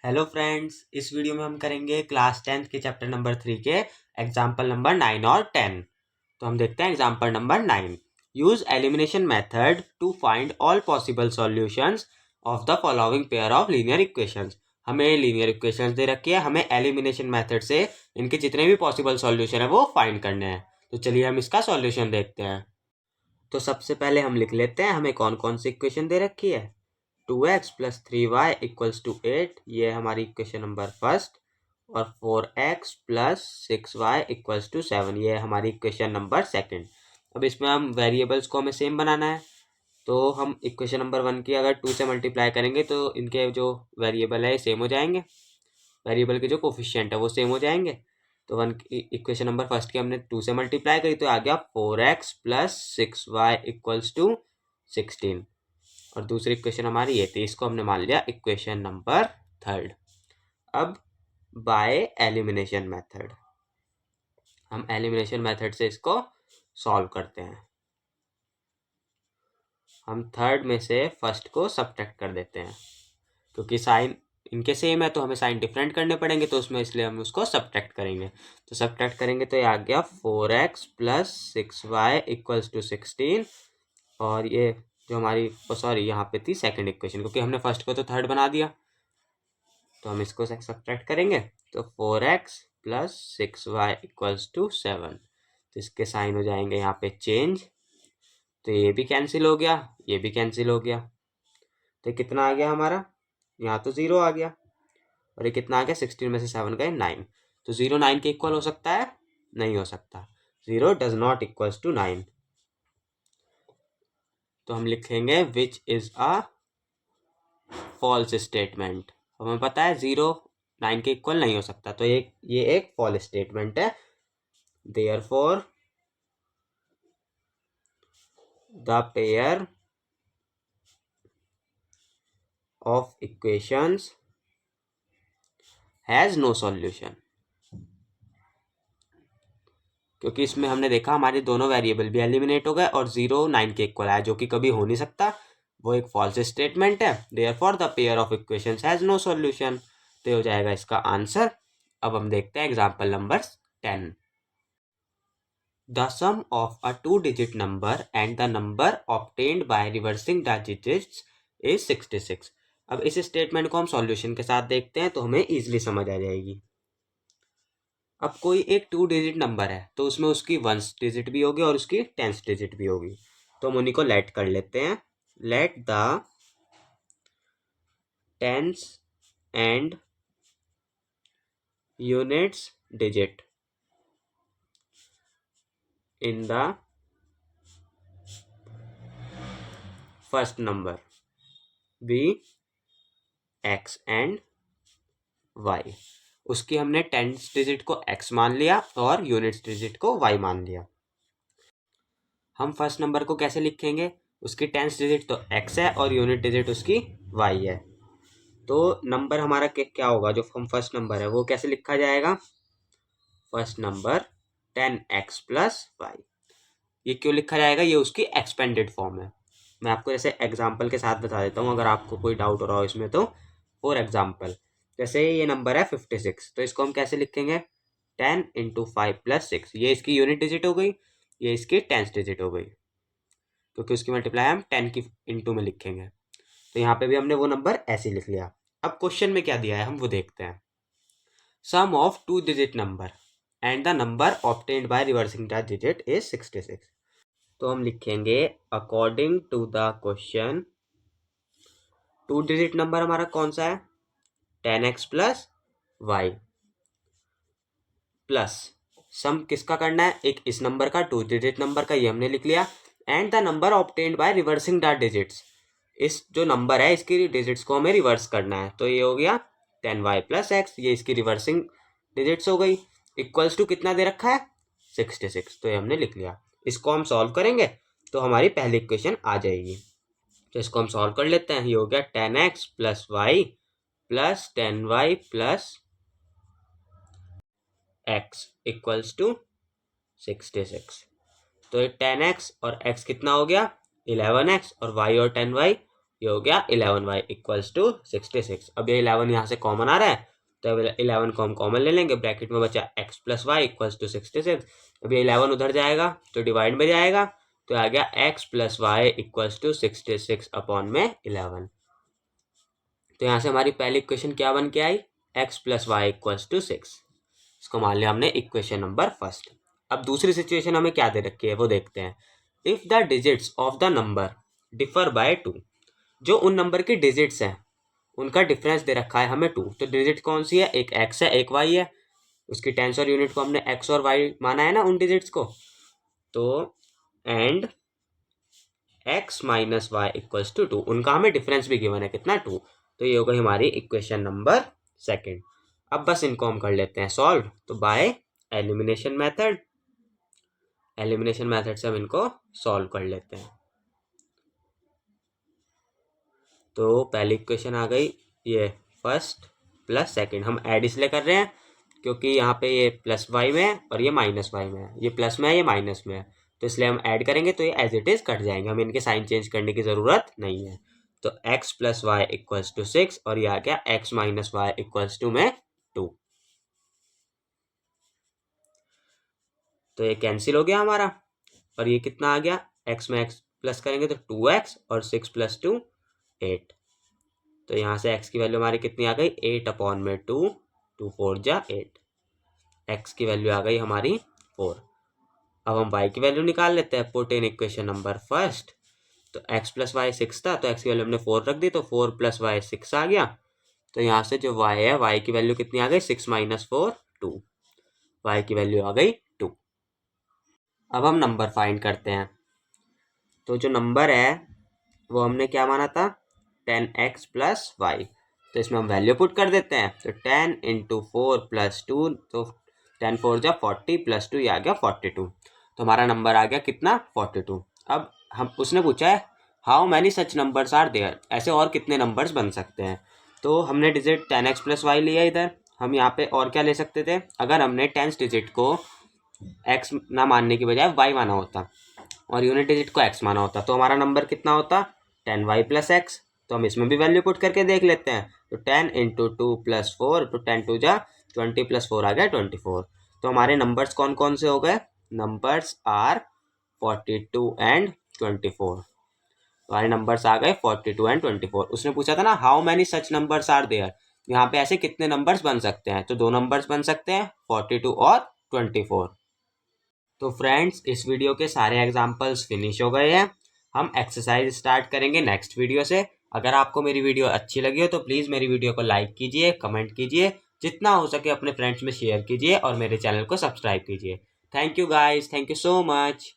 Hello friends, इस video में हम करेंगे क्लास 10th के चैप्टर नंबर 3 के एग्जाम्पल नंबर 9 और 10। तो हम देखते हैं example number 9। Use elimination method to find all possible solutions of the following pair of linear equations. हमें लीनियर इक्वेशंस दे रखी है, हमें एलिमिनेशन मेथड से इनके जितने भी पॉसिबल सॉल्यूशन है वो फाइंड करने हैं। तो चलिए हम इसका सॉल्यूशन देखते हैं। तो सबसे पहले हम लिख लेते हैं हमें कौन कौन सी इक्वेशन दे रखी है। 2x plus 3y equals to 8, ये हमारी इक्वेशन नंबर फर्स्ट। और 4x plus 6y equals to 7, ये है हमारी इक्वेशन नंबर सेकंड। अब इसमें हम वेरिएबल्स को हमें सेम बनाना है, तो हम इक्वेशन नंबर 1 की अगर 2 से मल्टीप्लाई करेंगे तो इनके जो वेरिएबल है सेम हो जाएंगे, वेरिएबल के जो कोफिशिएंट है वो सेम हो जाएंगे। तो वन इक्वेशन नंबर फर्स्ट की हमने 2 से मल्टीप्लाई करी तो आ गया 4x plus 6y equals to 16। और दूसरी इक्वेशन हमारी ये थी, इसको हमने मान लिया इक्वेशन नंबर थर्ड। अब बाय एलिमिनेशन मेथड, हम एलिमिनेशन मेथड से इसको सॉल्व करते हैं। हम थर्ड में से फर्स्ट को सब्ट्रैक्ट कर देते हैं, क्योंकि साइन इनके सेम है तो हमें साइन डिफरेंट करने पड़ेंगे, तो उसमें इसलिए हम उसको सब्ट्रैक्ट करेंगे। तो सब्ट्रैक्ट करेंगे तो ये आ गया 4x plus 6y equals to 16। और ये जो हमारी सॉरी यहाँ पे थी सेकंड इक्वेशन, क्योंकि हमने फर्स्ट को तो थर्ड बना दिया, तो हम इसको सब्ट्रैक्ट करेंगे। तो 4x plus 6y equals to 7, तो इसके साइन हो जाएंगे यहाँ पे चेंज। तो ये भी कैंसिल हो गया, ये भी कैंसिल हो गया। तो कितना आ गया हमारा, यहाँ तो 0 आ गया। और ये कितना आ गया, 16 में से 7 गए 9। तो 0 9 के इक्वल हो सकता है? नहीं हो सकता। 0 डज नॉट इक्वल्स टू 9। तो हम लिखेंगे which is a false statement. हमें पता है 0 9 के इक्वल नहीं हो सकता, तो ये एक फॉल्स स्टेटमेंट है। Therefore the pair of equations has no solution. क्योंकि इसमें हमने देखा हमारे दोनों वेरिएबल भी एलिमिनेट हो गए और 0 9 के इक्वल आया, जो कि कभी हो नहीं सकता, वो एक फॉल्स स्टेटमेंट है। Therefore the pair of equations has no solution, तो हो जाएगा इसका आंसर। अब हम देखते हैं example number 10। The sum of a two-digit number and the number obtained by reversing the digits is 66। अब इस स्टेटमेंट को हम सॉल्यूशन के साथ देखते हैं तो हमें इजीली समझ आ जाएगी। अब कोई एक 2 डिजिट नंबर है तो उसमें उसकी 1st डिजिट भी होगी और उसकी 10th डिजिट भी होगी, तो हम उन्हीं को लेट कर लेते हैं। Let the 10th and units digit in the first number be x and y। उसकी हमने 10th डिजिट को x मान लिया और यूनिट्स डिजिट को y मान लिया। हम फर्स्ट नंबर को कैसे लिखेंगे, उसकी 10th डिजिट तो x है और यूनिट डिजिट उसकी y है। तो नंबर हमारा क्या होगा, जो हम फर्स्ट नंबर है वो कैसे लिखा जाएगा, first number 10x plus y। ये क्यों लिखा जाएगा, ये उसकी एक्सपेंडेड फॉर्म है। मैं आपको जैसे एग्जाम्पल के साथ बता देता हूँ, अगर आपको कोई डाउट हो रहा हो इसमें तो। फॉर एग्जाम्पल, जैसे ये नंबर है 56, तो इसको हम कैसे लिखेंगे, 10 इंटू 5 प्लस 6। ये इसकी यूनिट डिजिट हो गई, ये इसकी 10th डिजिट हो गई, क्योंकि उसकी मल्टीप्लाई हम 10 की इंटू में लिखेंगे। तो यहाँ पे भी हमने वो नंबर ऐसे लिख लिया। अब क्वेश्चन में क्या दिया है हम वो देखते हैं। Sum of two digit number and the number obtained by reversing the digit is 66। तो हम लिखेंगे according to the question, two digit number हमारा कौन सा है, 10x प्लस वाई, प्लस सम किसका करना है, एक इस नंबर का, टू डिजिट नंबर का, ये हमने लिख लिया। And the number obtained by reversing the digits, इस जो नंबर है इसकी डिजिट्स को हमें रिवर्स करना है, तो ये हो गया 10y प्लस x, ये इसकी रिवर्सिंग डिजिट्स हो गई। इक्वल्स टू कितना दे रखा है, 66, तो ये हमने लिख लिया। इसको हम सॉल्व करेंगे तो हमारी पहली इक्वेशन आ जाएगी। तो इसको हम सॉल्व कर लेते हैं। ये हो गया 10x plus y plus 10y plus x equals to 66। तो 10x और x कितना हो गया, 11x, और y और 10y ये हो गया 11y इक्वल्स टू 66। अब ये 11 यहाँ से कॉमन आ रहा है, तो 11 को हम कॉमन ले लेंगे, ब्रैकेट में बचा x plus y equals to 66। अब ये 11 उधर जाएगा तो डिवाइड में जाएगा, तो आ गया x plus y equals to 66 upon में 11। तो यहाँ से हमारी पहली इक्वेशन क्या बन के आई, x plus y equals to 6। इसको मान लिया हमने इक्वेशन नंबर फर्स्ट। अब दूसरी सिचुएशन हमें क्या दे रखी है वो देखते हैं। If the digits of the number differ by 2, जो उन नंबर की डिजिट्स हैं उनका डिफरेंस दे रखा है हमें 2। तो डिजिट कौन सी है, एक x है एक y है, उसकी टेंस और यूनिट को हमने x और y माना है ना उन डिजिट्स को। तो and x minus y equals to 2, उनका हमें डिफरेंस भी गिवन है कितना 2। तो ये हो गई हमारी इक्वेशन नंबर सेकंड। अब बस इनको हम कर लेते हैं सॉल्व, तो by elimination method, elimination method से हम इनको सॉल्व कर लेते हैं। तो पहली इक्वेशन आ गई ये फर्स्ट प्लस सेकंड, हम ऐड इसलिए कर रहे हैं क्योंकि यहाँ पे ये प्लस वाई में है और ये माइनस वाई में है, ये प्लस में है ये माइनस में है, तो इसलिए हम ऐड करेंगे तो ये एज इट इज कट जाएंगे, हमें इनके साइन चेंज करने की ज़रूरत नहीं है। तो x plus y equals to 6 और ये आ गया x minus y equals to में 2। तो ये कैंसिल हो गया हमारा और ये कितना आ गया, x में x प्लस करेंगे तो 2x और 6 प्लस 2 8। तो यहाँ से x की वैल्यू हमारी कितनी आ गई, 8 अपॉन में 2, 2 4 जा 8, x की वैल्यू आ गई हमारी 4। अब हम y की वैल्यू निकाल लेते हैं, put in equation number first. तो x प्लस वाई 6 था तो x की वैल्यू हमने 4 रख दी, तो 4 प्लस वाई 6 आ गया। तो यहाँ से जो y है y की वैल्यू कितनी आ गई, 6 माइनस 4 2, y की वैल्यू आ गई 2। अब हम नंबर फाइंड करते हैं। तो जो नंबर है वो हमने क्या माना था, 10x प्लस वाई, तो इसमें हम वैल्यू पुट कर देते हैं। तो 10 इंटू 4 प्लस 2, तो 10 4 जा 40 प्लस 2, ये आ गया 42। तो हमारा नंबर आ गया कितना, 42। अब हम उसने पूछा है how many such numbers are there, ऐसे और कितने नंबर्स बन सकते हैं। तो हमने डिजिट 10x प्लस वाई लिया इधर, हम यहाँ पे और क्या ले सकते थे, अगर हमने 10th डिजिट को x ना मानने की बजाय y माना होता और यूनिट डिजिट को x माना होता तो हमारा नंबर कितना होता, 10y प्लस एक्स। तो हम इसमें भी वैल्यू पुट करके देख लेते हैं। तो 10 इंटू 2 प्लस 4, तो 10 2 जा 20 प्लस 4 आ गया 24। तो हमारे नंबर्स कौन कौन से हो गए, नंबर्स आर 42 एंड 24। हमारे नंबर्स आ गए 42 एंड 24। उसने पूछा था ना how many such numbers are there, यहाँ पे ऐसे कितने नंबर्स बन सकते हैं, तो 2 नंबर्स बन सकते हैं 42 और 24। तो फ्रेंड्स इस वीडियो के सारे एग्जाम्पल्स फिनिश हो गए हैं, हम एक्सरसाइज स्टार्ट करेंगे नेक्स्ट वीडियो से। अगर आपको मेरी वीडियो अच्छी लगी हो तो प्लीज़ मेरी वीडियो को लाइक कीजिए, कमेंट कीजिए, जितना हो सके अपने फ्रेंड्स में शेयर कीजिए और मेरे चैनल को सब्सक्राइब कीजिए। Thank you guys, thank you so much.